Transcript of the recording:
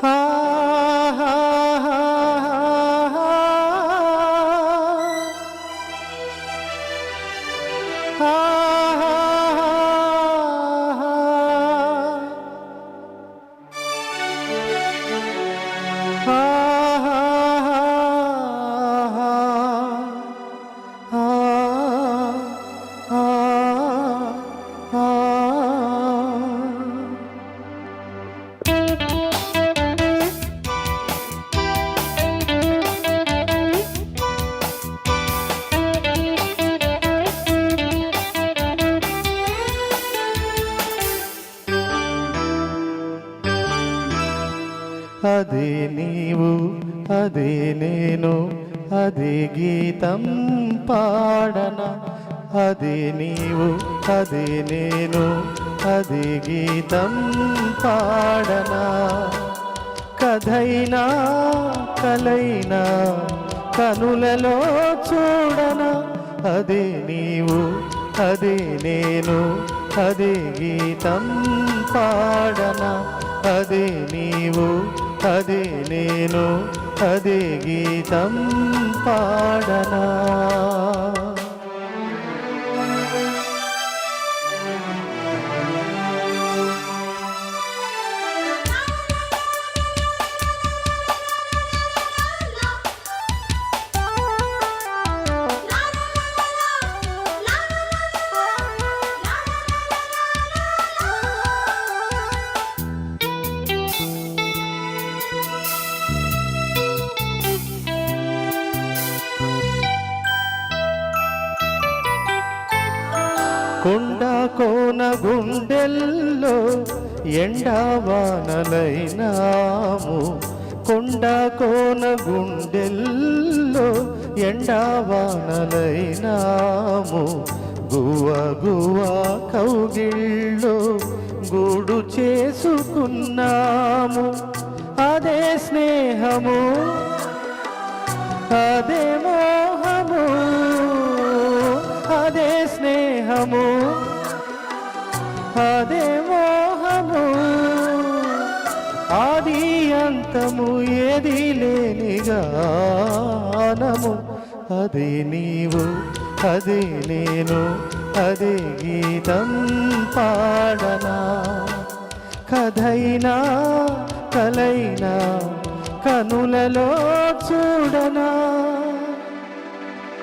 ఆ హా హా హా అదే నీవు అదే నేను అదే గీతం పాడనా అదే నీవు అదే నేను అదే గీతం పాడనా కథైనా కలైనా కనులలో చూడనా అదే నీవు అదే నేను అదే గీతం పాడనా అదే నీవు అదే నేను అదే గీతం పాడనా కొండ కోన గుండెల్లో ఎండవానలైనాము కొండ కోన గుండెల్లో ఎండవానలైనాము గువ గువ కౌగిళ్ళో గూడు చేసుకున్నాము అదే స్నేహము అదే మోహము అదే స్నేహము అదే మోహము ఆది అంతము ఏది లేని గానము అదే నీవు అదే నేను అదే గీతం పాడనా కథైనా కలైనా కనులలో చూడనా